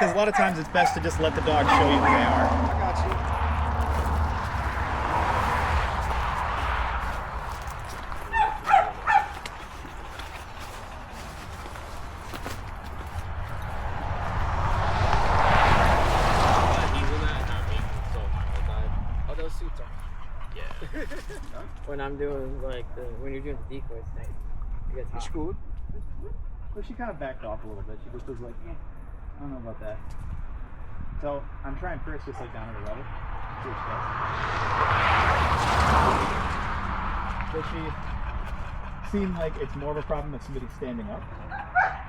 Because a lot of times it's best to just let the dog show you who they are. I got you. Oh, those suits are. Yeah. When I'm doing when you're doing the decoys thing, it gets hot. It's good. So she kind of backed off a little bit. She just was like, I don't know about that. So I'm trying first just like down at her level. See what she does. Does she seem like it's more of a problem if somebody's standing up?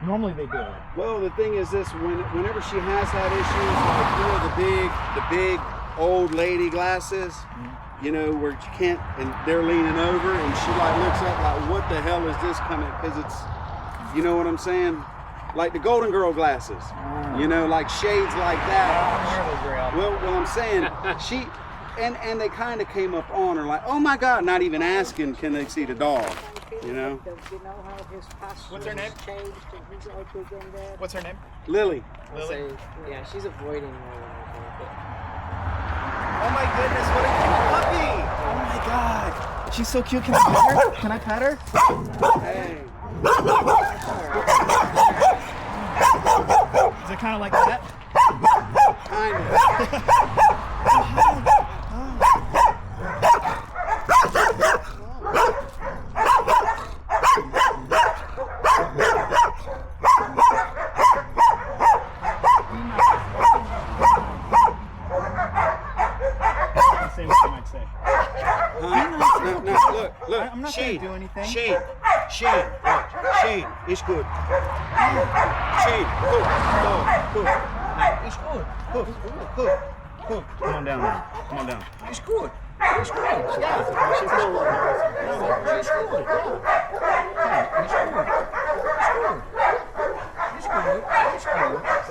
Normally they do. Well, the thing is this: whenever she has had issues, like the big old lady glasses, you know, where you can't, and they're leaning over, and she like looks up like, what the hell is this coming? Because it's, you know what I'm saying? Like the Golden Girl glasses, you know, like shades like that. Well, I'm saying she, and they kind of came up on her like, oh my God, not even asking, can they see the dog? You know. What's her name? What's her name? Lily. Lily. Yeah, she's avoiding me. Oh my goodness, what a cute puppy! Oh my God, she's so cute. Can I pet her? Can I pet her? Hey. Is it kind of like that? Kind of. Say what you might say. No, look. I'm not going to do anything. Shane, watch. Shane, it's good. Shane, good. It's good. Good. Come on down now. Come on down. It's good. It's good. Yeah. She's still a little nervous. It's good.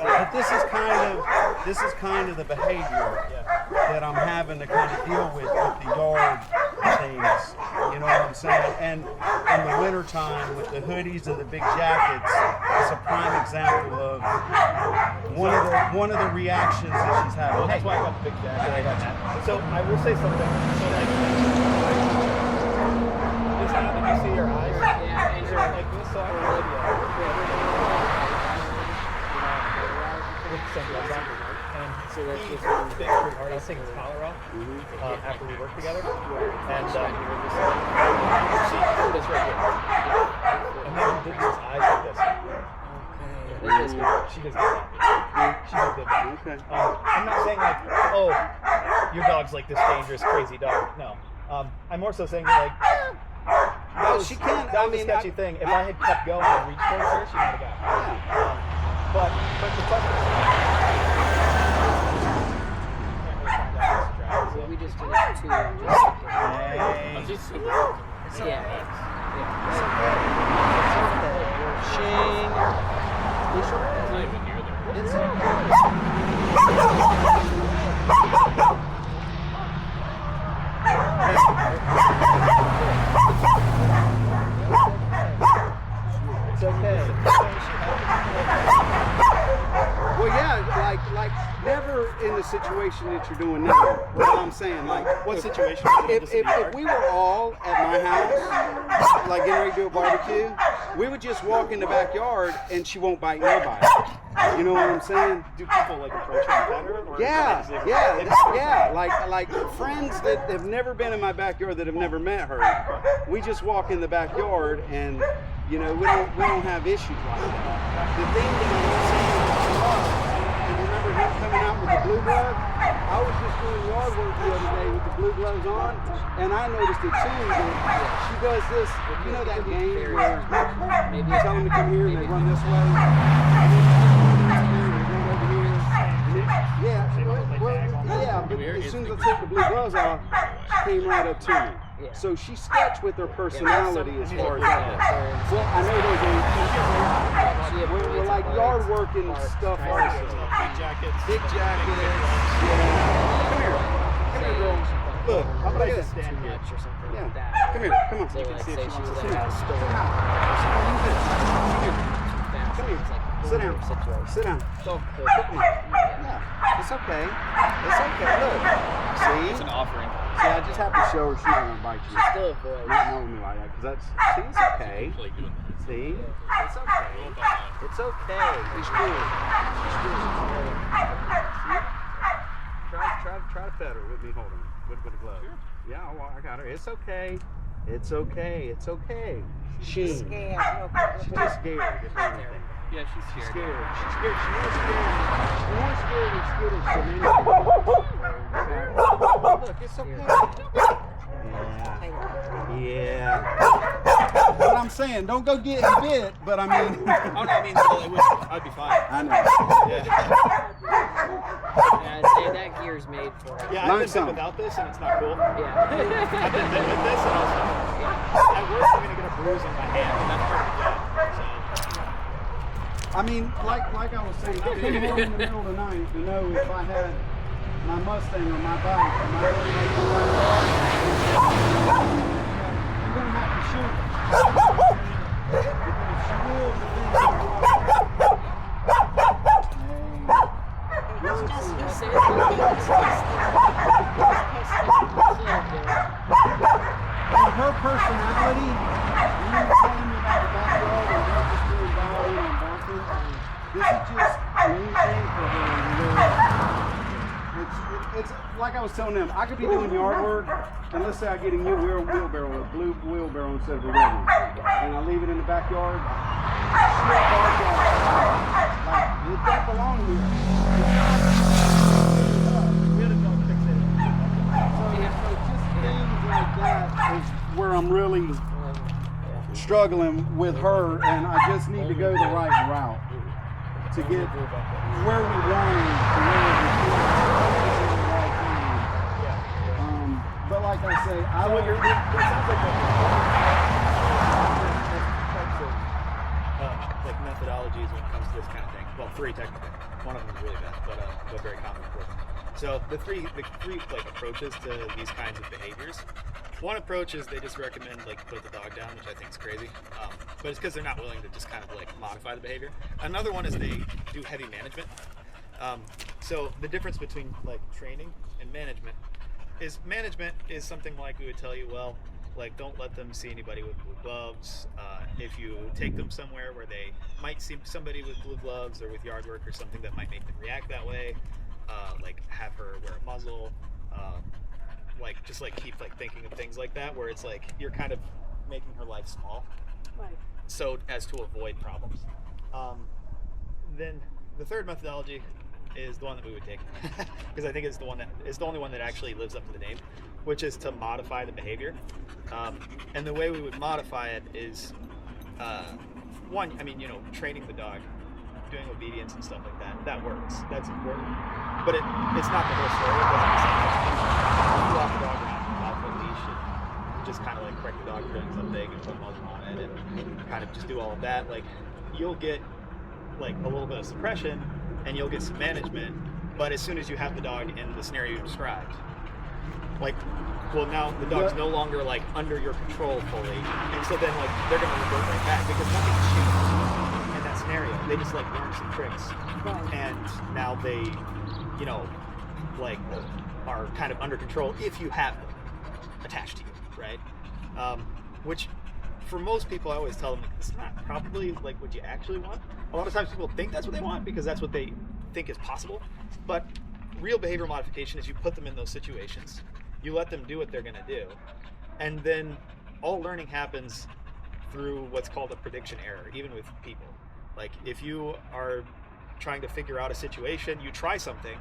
But this is kind of the behavior that I'm having to kind of deal with the yard things. You know what I'm saying? And in the wintertime with the hoodies and the big jackets, it's a prime example of one of the reactions that she's having. Well, that's why I got the big jacket. I got that. So I will say something. So like, just now, did you see her eyes? Yeah, and They're like this, so I have no idea. And so that's he just big pretty hard. I was taking his collar off after we worked together, and he was just like, she put this right here, and then he did his eyes like this. She does that. She does that. Okay. I'm not saying like, oh, your dog's like this dangerous, crazy dog. No. I'm more so saying like, that was, she can't. that was a sketchy thing. If I had kept going and reached towards her, she might have got it. But the question is, we just did it too. Shane. It's okay. Well, yeah, like never in the situation that you're doing now. What I'm saying, like, What situation? if we were all at my house, like getting ready to do a barbecue, we would just walk in the backyard and she won't bite nobody. You know what I'm saying? Do people like approach her and pet her? Or Yeah. Like friends that have never been in my backyard that have never met her. We just walk in the backyard and, you know, we don't have issues like that. The thing that I'm saying and remember him coming out with the blue glove? I was just doing yard work the other day with the blue gloves on, and I noticed it too. That she does this, you know that game where you tell them to come here and they run this way? Yeah, but as soon as I took the blue gloves off, she came right up to me. So she sketched with her personality as far as that. Well, I know we're like yard work and stuff also. Big jackets. Big jackets. Yeah. Come here, girl. Look, how about I just stand here? Or something Yeah. like that. Come here, So like, say she was Come at a store. here. Come here. Sit down. situation. Sit down. So, Yeah. It's okay. It's okay. Look. See? It's an offering. See, I just have to show her she's not gonna bite you. still avoid. Not knowing me like that, because that's, see, it's okay. See? It's okay. It's okay. It's good. It's good. See? Try to pet her with me holding her with the glove. Sure. Yeah, I got her. It's okay. It's okay. It's okay. She's scared. She's just scared, if anything. Yeah, she's She's scared. scared. She's scared. She's more scared and skittish than anything. Look, it's okay. Yeah. What I'm saying, don't go getting bit, but I mean. Oh no, I mean, well, I'd be fine. I know. Yeah. Yeah, I'd say that gear's made for it. Yeah, Learn I've been something. without this, and it's not cool. Yeah. I've been with this, and also, at worst, I'm gonna get a bruise on my hand, and that's part of the job. I mean, like I was saying, I've been home in the middle of the night to know if I had my Mustang or my bike, and I really make the right call, you're gonna have to shoot her. Because she will, but then her personality, you know what I'm saying about the backyard and her just being violent and barking, this is just a new thing for her. It's like I was telling them, I could be doing yard work, and let's say I get a new wheelbarrow, a blue wheelbarrow instead of a red one, and I leave it in the backyard. She'll bark at it. Like, it don't belong here. We had a dog fix it. So just things like that is where I'm really struggling with her, and I just need to go the right route to get where we want to where we feel the right thing. But like I say, I So would. it sounds like like methodologies when it comes to this kind of thing. Well, three technically. One of them is really bad, but very common, of course. So the three like approaches to these kinds of behaviors. One approach is they just recommend like put the dog down, which I think is crazy, but it's because they're not willing to just kind of like modify the behavior. Another one is they do heavy management. So the difference between like training and management is something like we would tell you, well, like don't let them see anybody with blue gloves. If you take them somewhere where they might see somebody with blue gloves or with yard work or something that might make them react that way, like have her wear a muzzle. Like just like keep like thinking of things like that where it's like you're kind of making her life small, Right. so as to avoid problems. Then the third methodology is the one that we would take because I think it's the only one that actually lives up to the name, which is to modify the behavior. And the way we would modify it is one, I mean, training the dog, doing obedience and stuff like that works, that's important, but it's not the whole story. It doesn't you walk the dog around off the leash and just kind of like correct the dog for doing something and put a muzzle on it and kind of just do all of that. Like you'll get like a little bit of suppression and you'll get some management, but as soon as you have the dog in the scenario you described, like, well, now the dog's no longer like under your control fully, and so then like they're gonna revert right back because nothing's changed in that scenario. They just like learned some tricks, and now they, like are kind of under control if you have them attached to you, right? Which for most people, I always tell them like, it's not probably like what you actually want. A lot of times people think that's what they want because that's what they think is possible, but real behavior modification is you put them in those situations, you let them do what they're going to do, and then all learning happens through what's called a prediction error, even with people. Like if you are trying to figure out a situation, you try something,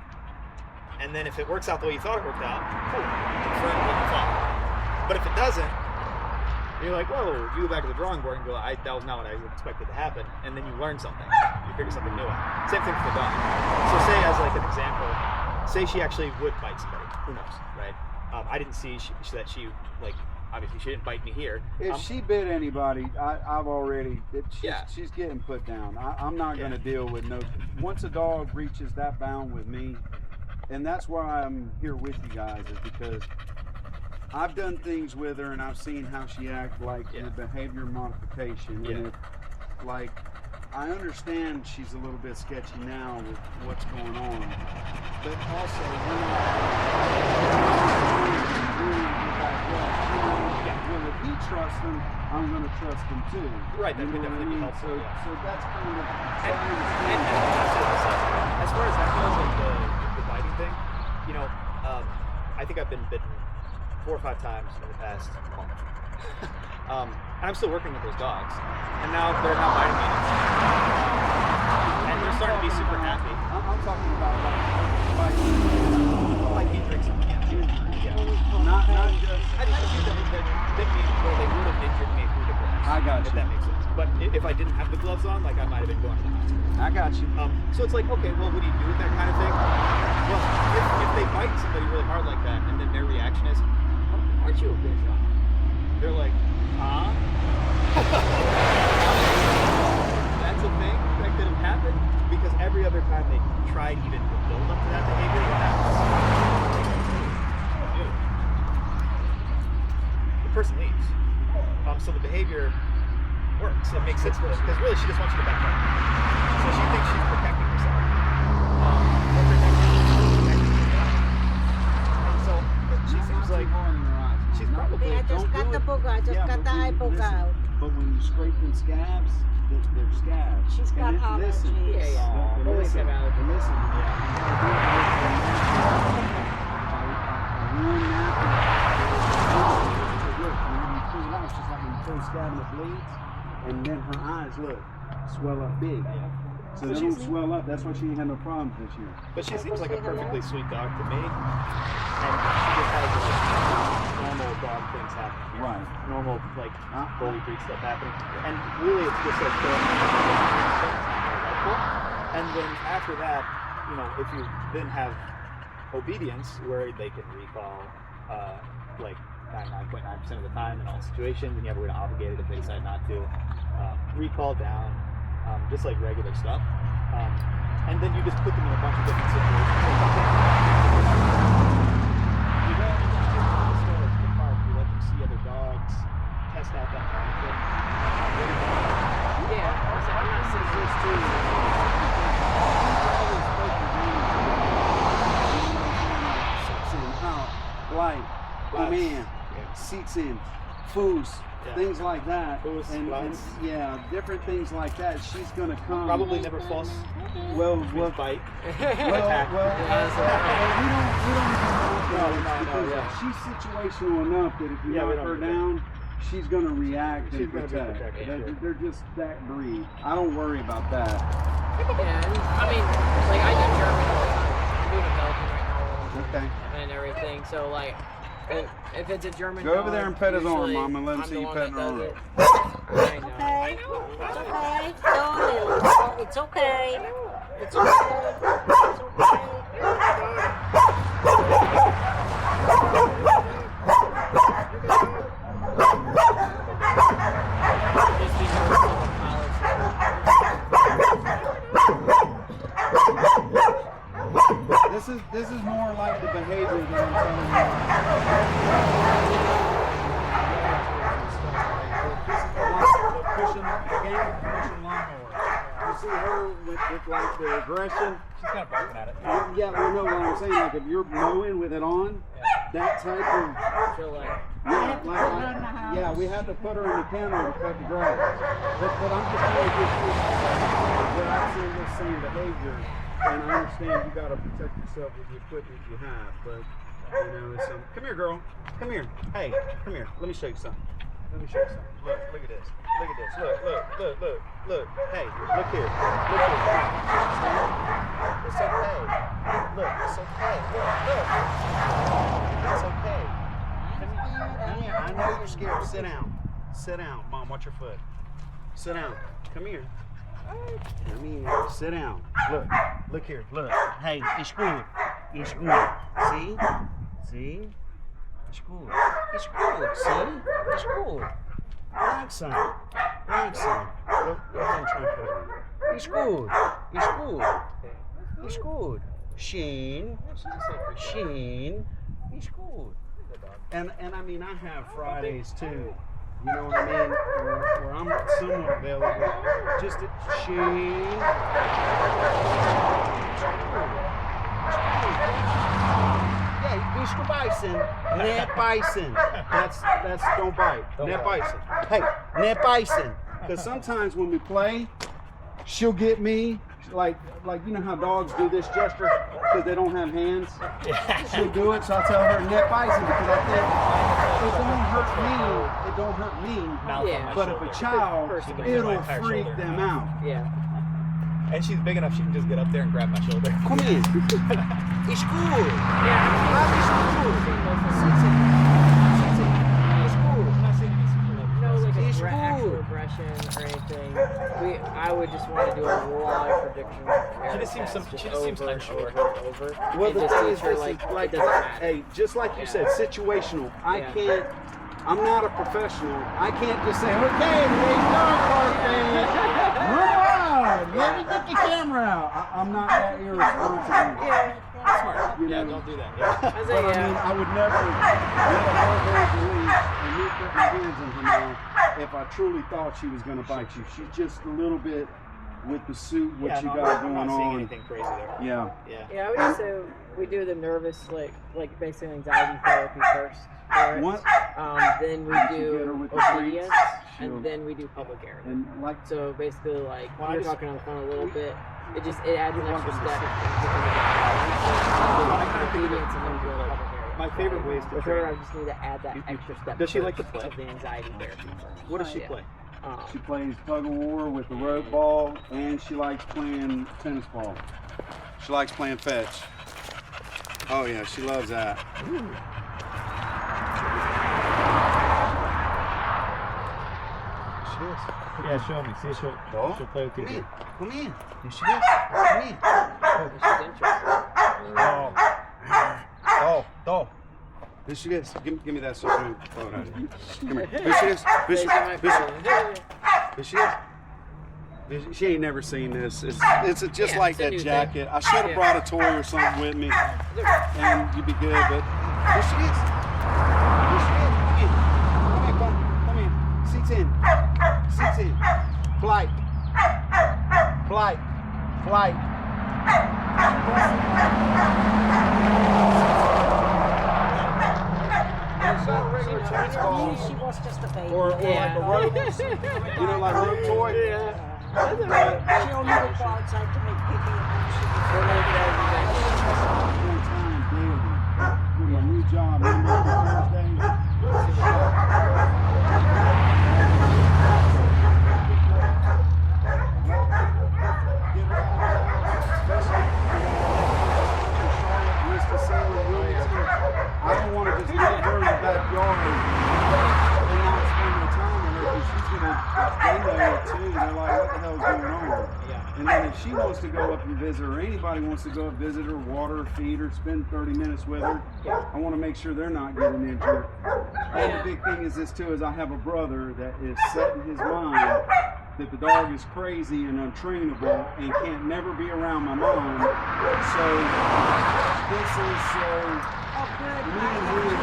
and then if it works out the way you thought it worked out, cool, you confirm what you thought. But if it doesn't, you're like, whoa, you go back to the drawing board and go, that was not what I expected to happen, and then you learn something, you figure something new out. Same thing for the dog. So say as like an example, say she actually would bite somebody, who knows, right? I didn't see that she, like, obviously she didn't bite me here. If she bit anybody, she's getting put down. I'm not going to deal with once a dog reaches that bound with me, and that's why I'm here with you guys, is because I've done things with her and I've seen how she acts like in behavior modification. And if, like, I understand she's a little bit sketchy now with what's going on, but also we're not. Well, if he trusts him, I'm going to trust him too. Right, that could definitely be helpful. So that's kind of. And as far as that goes, like the biting thing, you know, I think I've been bitten 4 or 5 times in the past month. And I'm still working with those dogs, and now they're not biting me anymore. And they're starting to be super happy. I'm talking about Like he drinks something. Yeah. not just. I've had a few that bit me where they would have injured me through the gloves. I got If you. that makes sense. But if I didn't have the gloves on, like I might have been going to the hospital. I got you. So it's like, okay, well, what do you do with that kind of thing? Well, if they bite somebody really hard like that, and then their reaction is, oh, aren't you a bitch? They're like, huh? That's a thing that could have happened, because every other time they tried even to build up to that behavior, what happens? The person leaves. So the behavior works. It makes sense, because really she just wants you to back up. So she thinks she's protecting herself. But and so she seems like she's probably I just got the book out. Just got the eye book out. But when you scrape them scabs, they're scabs. She's got Listen, allergies. Yeah. Always have allergies. listen. It's just like when you throw a scab and it bleeds, and then her eyes swell up big. So they don't swell up. That's why she ain't had no problems this year. But she seems like a perfectly sweet dog to me, and she just has like normal dog things happening here. Right. Normal like bully breed stuff happening, and really it's just like helpful. And then after that, you know, if you then have obedience where they can recall, like 99.9% of the time in all situations, and you have a way to obligate it if they decide not to, recall down. Just like regular stuff, and then you just put them in a bunch of different situations. You don't just take them to the store or to the park. You let them see other dogs, test out that market. Yeah, I'm not saying this too. Light, come in, seats in, foods. Yeah. Things like that, Foos, and yeah, different things like that. She's gonna come. Probably never false. Well, Bite. we don't because she's situational enough that if you knock her down, she's gonna react and protect. They're just that breed. I don't worry about that. Yeah, I mean, like I do German all the time. I'm doing a Belgian right now. Okay. And everything, so like. If it's a German Go dog, over there and pet his arm, usually Mom, and let him I'm see the you one petting that her does arm. it. I know. Okay. It's okay. It's okay. It's Just because of the This is more like the behavior that I'm telling you. Pushing lawnmower. You see her with like the aggression? She's kind of barking at it. Yeah, well, no, what I'm saying, like if you're mowing with it on, that type of, feel like yeah, we had to put her in the kennel to cut the grass. But I'm just trying to get you where I'm seeing this same behavior, and I understand you got to protect yourself with the equipment you have, but you know, it's come here, girl, come here, hey, come here, let me show you something. Let me show you something. Look at this. Look at this. Look. Hey, look here. It's okay. Look, it's okay. Look. It's okay. Come here. I know you're scared. Sit down. Sit down. Mom, watch your foot. Sit down. Come here. Come here. Sit down. Look here. Look. Hey, it's good. It's good. See? It's good. It's good. See? It's good. Relax, son. Look, I'm trying to put it on. It's good. It's good. Sheen. It's good. And I mean, I have Fridays too You know what I mean? Where I'm somewhat available. Just a sheen. Yeah, Mr. Bison. Net Bison. That's don't bite. Net Bison. Hey, Net Bison. Because sometimes when we play, she'll get me. Like you know how dogs do this gesture because they don't have hands. She'll do it, so I'll tell her net bison because I think it don't hurt me. Yeah. But if a child, it'll freak them out. Yeah. And she's big enough she can just get up there and grab my shoulder. Come in. It's cool. It's cool. Actual aggression or anything. I would just want to do a lot of prediction. She just seems unsure. Over. Well, the thing is, this like, is like, it doesn't matter. hey, just like you said, situational. I'm not a professional. I can't just say, okay, today's dog park day. Run around. Let me get the camera out. I'm not that irresponsible. Smart. You Yeah, know? don't do that. But I mean, I would never let her believe and me put my hands in her mouth if I truly thought she was going to bite you. She's just a little bit with the suit, what you got going I'm not seeing on. anything crazy there. Yeah. Yeah, I would just say we do the nervous, like basically anxiety therapy first. For it. What? Then we Get her do with the obedience, treats. and then we do public area. And like, So basically, like Well, you're I just- talking on the phone a little bit, it adds an extra step. Obedience and then we do the public area. My favorite ways to With train. her, I just need to add that extra step. Does she like to first play? of the anxiety therapy first. What does she Yeah. play? she plays tug of war with the rope ball, and she likes playing tennis ball. She likes playing fetch. Oh yeah, she loves that. She is. Yeah, show me. See, she'll play with you. Come in. Come in. Here she is. Come in. She's interested. Oh. Here she is. Give me that social photo. Come here. Here she is. Here she is. She ain't never seen this. It's just Yeah, like it's a that new jacket. thing. I should have Yeah. brought a toy or something with me, and you'd be good. But here she is. Here she is. Come in. Seats in. Seats in. Flight. Regular tennis ball. She was just a baby. Or like a rope, you know, like a rope toy. She only would go outside to make pee and One time daily. With my new job, Monday through Thursday. I don't want to just leave her in the backyard and not spend my time with her because she's gonna. They know it too. They're like, what the hell's going on? Yeah. And then if she wants to go up and visit her, anybody wants to go up visit her, water her, feed her, spend 30 minutes with her, I want to make sure they're not getting injured. And the big thing is this too, is I have a brother that is set in his mind that the dog is crazy and untrainable and can't never be around my mom. So this is me and him.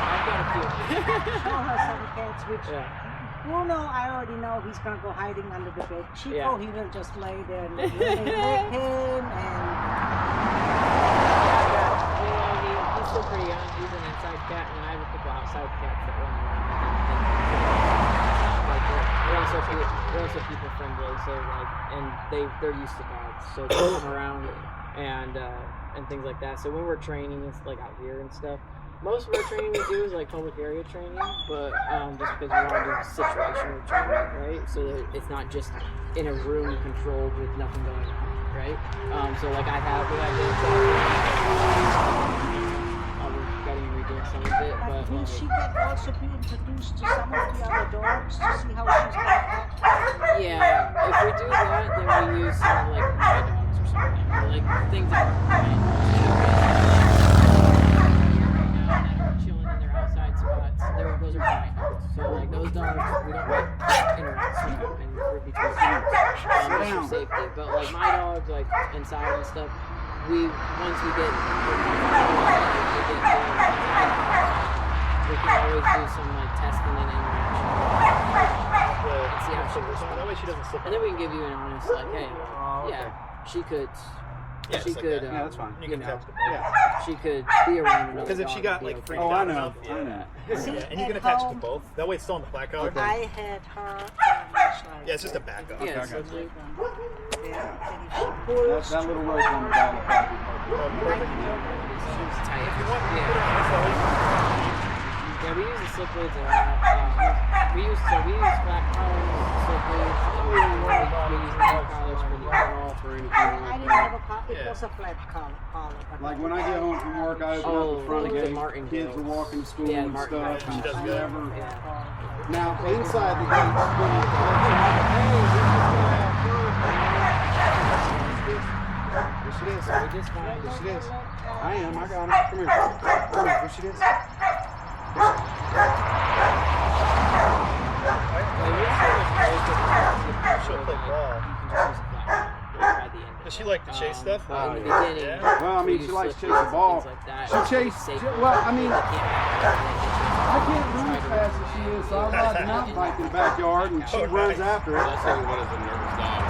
I've got a few. show her some cats, which Bruno, I already know he's gonna go hiding under the bed. Chico, he will just lay there and let him He's still pretty young. He's an inside cat, and I have a couple outside cats that run around. They're also people friendly, so like, and they're used to dogs, so they come around and things like that. So when we're training, it's like out here and stuff. Most of our training we do is like public area training, but just because we want to do situational training, right? So that it's not just in a room controlled with nothing going on, right? So like I did. We're getting redoing some of it, but will she get also be introduced to some of the other dogs to see how she's gonna act? yeah, if we do that, then we use some of like my dogs or something, or like things that are fine. Chilling in their outside spots. Those are my dogs. So like those dogs, we don't like interact with them and we're between dogs just for safety. But like my dogs, like inside and stuff, once we get we can always do some like testing an interaction. And see how she responds. That way she doesn't slip. And then we can give you an honest, like, hey, yeah, she could. Yeah, She just like could. that. Yeah, that's fine. You can know, text it. Yeah. She could be around another Because if dog she got and be like okay. freaked Oh, out I know. enough, I know. See, yeah, and you can at attach it to home, both. That way it's still on the flat collar. Okay. I had her. Yeah, it's just a backup. Yeah, Okay, so I got like, Yeah, and if she pulls, That little rope on the back will probably Perfect. she's tight. If you want, you Yeah. put it on this always. Yeah, we use the slip weights a lot. We use flat collars, slip weights, and we use neck collars for the overall for anything I like didn't that. have a collar. It Yeah. was a flat collar. But Like when I get home from work, I open up the front like the gate. martingale. Kids are walking to school Yeah, and martingale. stuff. She does And good. whatever. Yeah. Now inside the gate, yes, it is. So we just find Yes, it is. I am. I got it. Come here. Come here. Yes, it is. She'll play ball. Does she like to chase stuff? But in the Yeah. beginning, Yeah. Well, I mean, we she use likes slip chasing weights the ball. and things like that. She It's chased- safer. well, I mean, They can't I can't run as fast as she is, so I ride the mountain bike in the backyard and she Oh, runs nice. after it. That's like what is a nervous dog.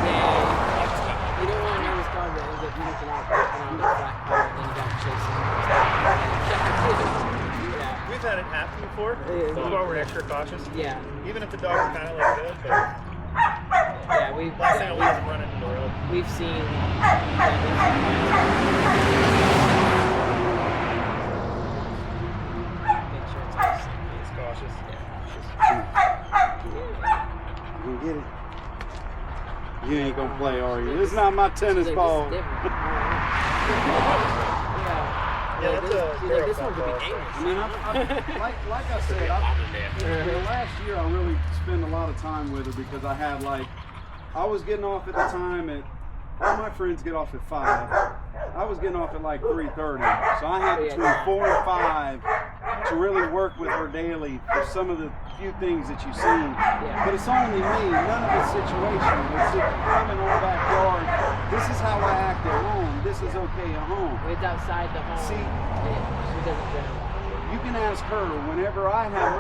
Yeah, you don't want a nervous dog that ends up looking out on the flat collar and then you gotta chase him. Yeah. We've had it happen before. Yeah. So that's why we're extra cautious. Yeah, Even if the dog's kind of like good, but yeah, we've last thing I want is run into the road. we've seen. Make sure it's all safe. It's cautious. You can get it. You ain't gonna play, are you? This is not my tennis She's like, ball. This is different. Yeah, that's a she's like, this girl one could be ball. dangerous. I mean, like I said, the last year I really spent a lot of time with her because I was getting off at the time at, all my friends get off at 5. I was getting off at like 3:30, so I had between 4 and 5 to really work with her daily for some of the few things that you've seen. But it's only me, none of it's situational. It's if you come in our backyard, this is how I act at home. This is okay at home. It's outside the home. See, she doesn't generalize. you can ask her, whenever I had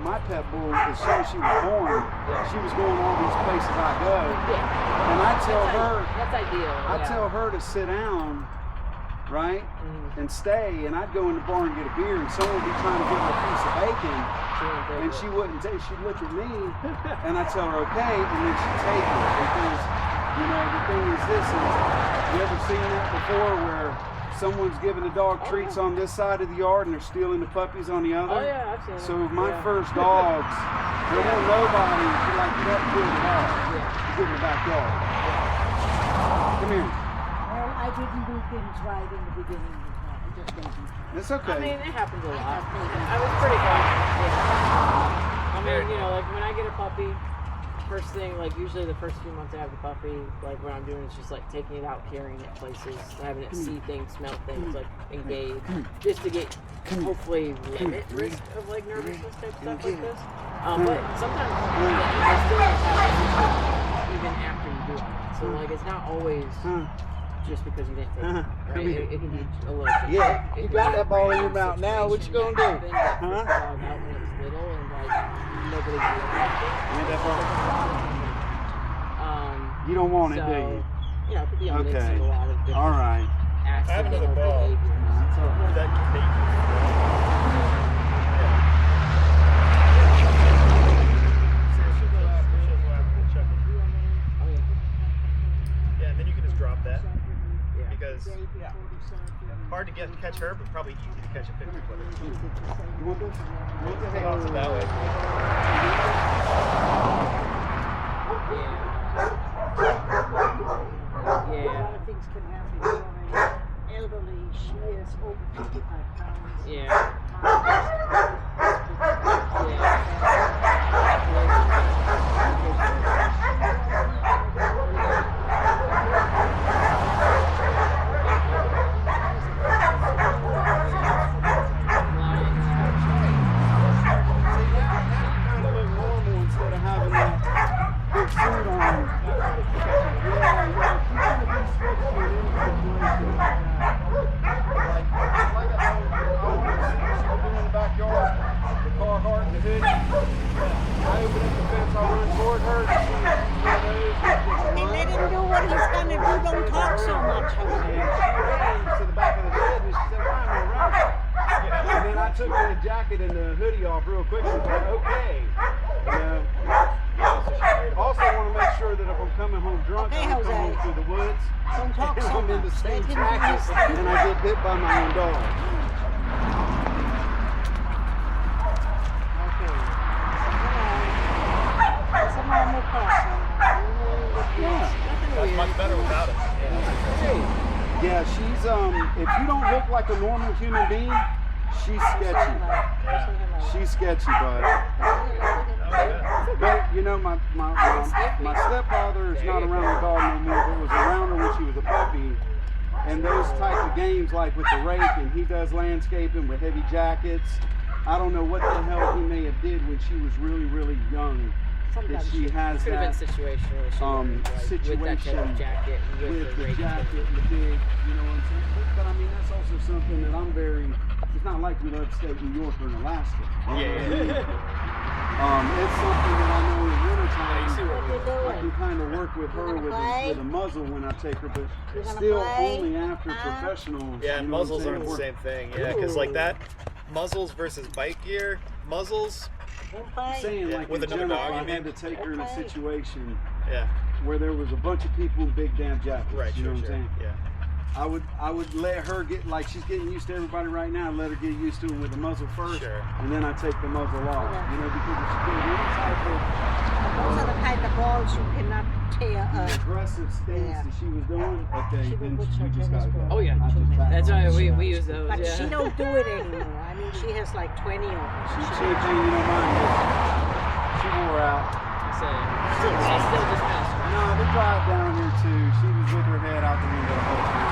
my pet bull, as soon as she was born, she was going all these places I go. Yeah. And I tell her, That's ideal. I tell her to sit down, right, and stay, and I'd go in the bar and get a beer, and someone would be trying to give her a piece of bacon, and she wouldn't take, she'd look at me, and I'd tell her, okay, and then she'd take it, because, you know, the thing is this, you ever seen that before, where someone's giving the dog treats on this side of the yard, and they're stealing the puppies on the other? Oh yeah, I've seen it. So my Yeah. first dogs, there wasn't nobody, like, you have to kill the dog, you get in the backyard. Come here. well, I didn't do things right in the beginning. I just didn't. It's okay. I mean, it happens a lot. I was pretty cautious. Yeah. I mean, you know, like when I get a puppy, first thing, like usually the first few months I have the puppy, like what I'm doing is just like taking it out, carrying it places, having it see things, smell things, like engage, just to get hopefully limit risk of like nervousness type stuff like this. But sometimes I still have even after you do it. So like it's not always just because you didn't take it. Right? It can be a little bit. Yeah, It you can got be that ball in your mouth now. What you gonna do? Happen, that freaks the dog out when it's little and like nobody Get that ball. um, You don't want it, so, do you? You know, it could be a mix Okay. of a lot of different All right. I have accidental another ball. behaviors. That can be. Yeah, and then you can just drop that because hard to catch her, but probably easy to catch a 50-footer. You want this? Lots of that way. A Yeah. lot of things can happen. You know, elderly, she is over 55 pounds. Yeah. Kind of look normal instead of having that big suit on. Like I told her, I was in the backyard, the car jacket and the hoodie off real quick. She's like, okay. You know. Also want to make sure that if I'm coming home drunk, Okay, I don't come home Jose. through the woods. Don't talk and so I'm in the much. same Let him jacket do his and I get bit by my own dog. Okay. It's a normal person. That's much better without it. Yeah, she's if you don't look like a normal human being, she's sketchy. She's sketchy, bud. But you know, my stepfather is not around the dog no more, but was around her when she was a puppy. And those type of games, like with the rake, and he does landscaping with heavy jackets. I don't know what the hell he may have did when she was really, really young. That she has Could have that been situational. With that situation type of jacket with the rake jacket and the big, you know what I'm saying? But I mean, that's also something that I'm very. It's not like we love upstate New York or in Alaska. It's something that I know in wintertime I can kind of work with her with a muzzle when I take her, but still only after professionals. Yeah, you know muzzles aren't the same thing. Yeah, because like that, muzzles versus bike gear, muzzles. I'm saying like with in another general, dog, you I had to mean? take her in a situation Yeah. where there was a bunch of people in big damn jackets. Right. You know what I'm saying? Yeah. I would let her get, like she's getting used to everybody right now, let her get used to it with the muzzle first, Sure. and then I take the muzzle off. You know, because if she gets any type of Those are the kind of balls you cannot tear up. aggressive stance that she was doing, okay, She then would put you her just tennis gotta go. ball. Oh, yeah. I just back That's off. why we use those. But yeah. she don't do it anymore. I mean, she has like 20 of them. She ain't changing her mind yet. She wore out. So, she's still just kind of No, the drive down here too. She was with her head out the window the whole time.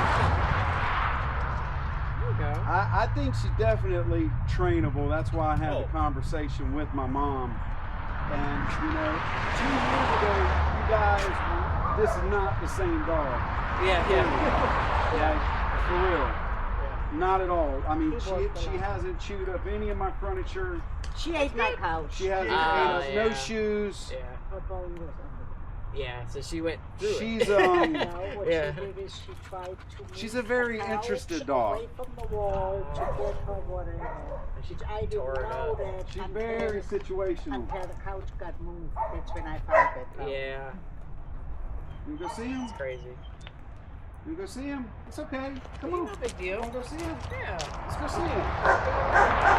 I think she's definitely trainable. That's why I had the conversation with my mom. And, you know, 2 years ago, you guys, this is not the same dog. Yeah. Like, for real. Not at all. I mean, she hasn't chewed up any of my furniture. She ate my couch. She hasn't ate up no yeah. shoes. Yeah. Her bone was under. Yeah, so she went through She's No, what Yeah. she did is she tried to She's move a very the couch interested dog. away from the wall to get her whatever. I didn't tore it know up. that She's until very situational. until the couch got moved. That's when I found it. out. Yeah, You go see him? it's crazy. You go see him? It's okay. Come on. No big deal. Wanna go see him? Yeah. Let's go see him.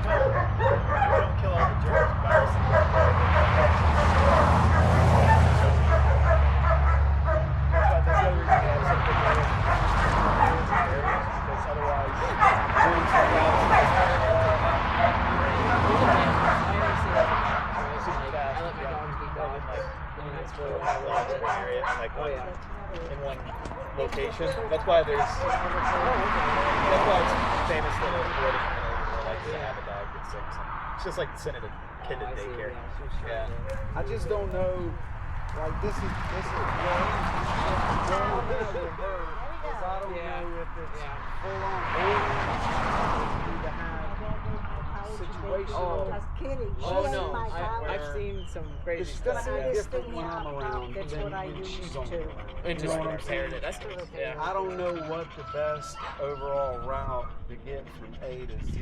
Don't kill all the germs and viruses. That's the other reason I have such a good because otherwise germs and in one location. That's why it's famous that a boarding kennel likes to have a dog get sick. It's just like sending a kid to daycare. Yeah. I just don't know. Like this is I don't know if it's full on to have situational. Just kidding. She Oh ate no, my couch. I've seen some crazy She's gonna stuff. have This different thing when I'm happened. around That's than what I when she's used on. to. And You know what I'm saying? That's still okay. I don't know what the best overall route to get from A to Z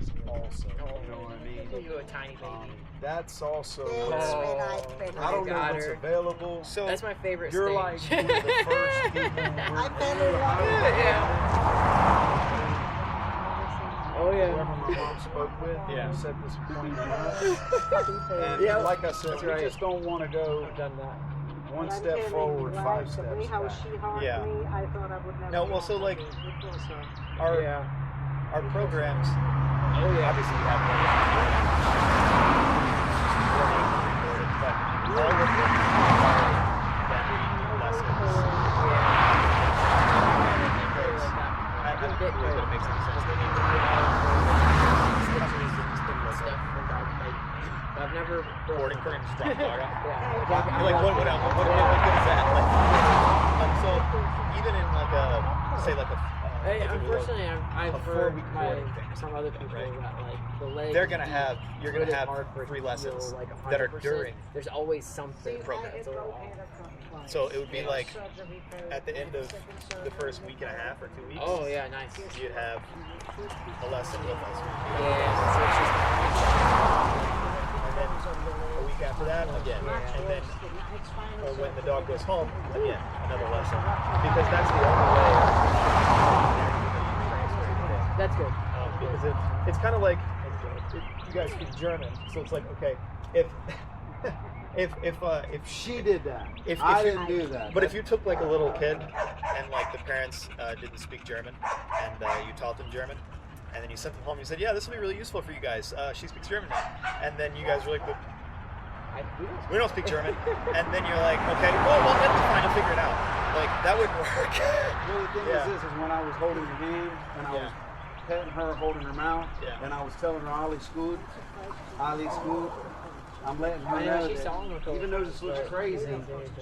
is also. You know what I mean? You a tiny baby. That's also That's when I don't know got what's her. available. So That's my favorite You're stage. like one of the first people I fell in love. Yeah. Oh whoever yeah. my mom spoke with said this point. And Yeah. like I said, That's we right. just don't want to go I've done that. one I'm step telling forward, you, 5 like, steps the way how back. she harmed Yeah. me, I thought I would never. No, well, so, like, our our programs. Oh yeah. Obviously, we have one. But all of them are lessons. I've never boarding for him to drop the dog off. Yeah. You're like, what good is that? Like, so even in like a, say like a, Hey, like unfortunately, I've a heard 4-week boarding thing. some other people Right. that like the leg. you're gonna have really hard for it 3 to lessons feel, like, that are 100%. during. There's always something. Program. That's a little off. So it would be like at the end of the first week and a half or 2 weeks. Oh yeah, nice. You'd have a lesson with us. And then a week after that, again. And then when the dog goes home, again, another lesson. Because that's the only way That's good. because it's kind of like you guys speak German, so it's like, okay, if She did that. If I you- didn't do that. but if you took like a little kid and like the parents didn't speak German and you taught them German and then you sent them home, you said, yeah, this will be really useful for you guys. She speaks German now. And then you guys were like, but we don't speak German. And then you're like, okay, well, that's fine, I'll figure it out. Like, that wouldn't work. Well, the thing Yeah. is when I was holding her hand and I was petting her, holding her mouth, Yeah. and I was telling her Ali Scoot, I'm letting her Yeah, know she's that telling her even though this looks crazy,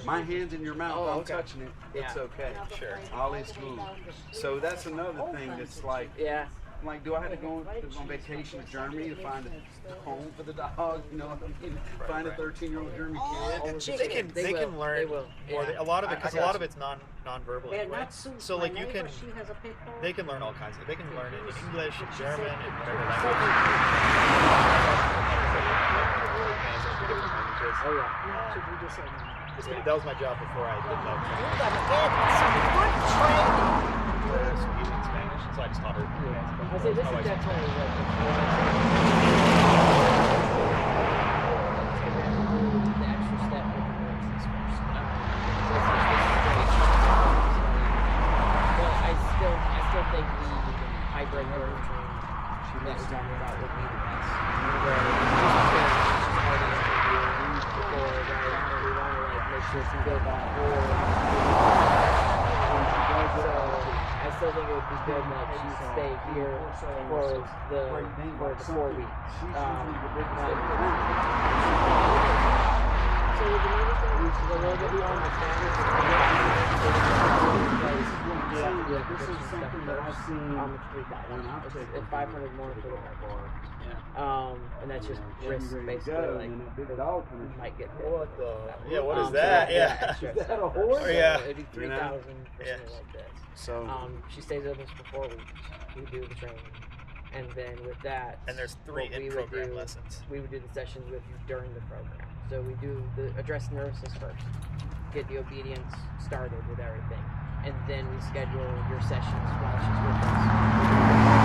my hand's in your mouth, Oh, I'm okay. touching it, it's Yeah. okay. Sure. Ali Scoot. So that's another thing that's like, Yeah. do I have to go on vacation to Germany to find a home for the dog? You know what I mean? Find a 13-year-old German kid. They can learn. They will. Or Yeah. a lot of it, because I a lot got of it's non-verbal They're anyway. not Sue. So My like you neighbor, can, she has a pit bull. they can learn all kinds of. They can learn it in English, in German, in whatever language. Oh yeah. That was my job before I did that. You gotta get some good training. Speaking Spanish, so I just taught her. I say this is definitely like the extra step with the nervousness first. But I still think the hybrid learning training that we're talking about would be the best. We want to like make sure to build that whole. So I still think it would be good that she stay here for the 4 weeks. So with the nervous thing, which is a little bit more understanding, This is something that I've seen when I've taken it's 500 more for the bar. And that's just risk basically. Like you might get hit. What the? Yeah, what is So that? Yeah. extra. Is that a horse? Or yeah. So it'd be 3,000 or something like this. So She stays with us for 4 weeks. We do the training, and then with that, And there's 3 what we would in-program do- lessons. We would do the sessions with you during the program. So we do address nervousness first, get the obedience started with everything, and then we schedule your sessions while she's with us.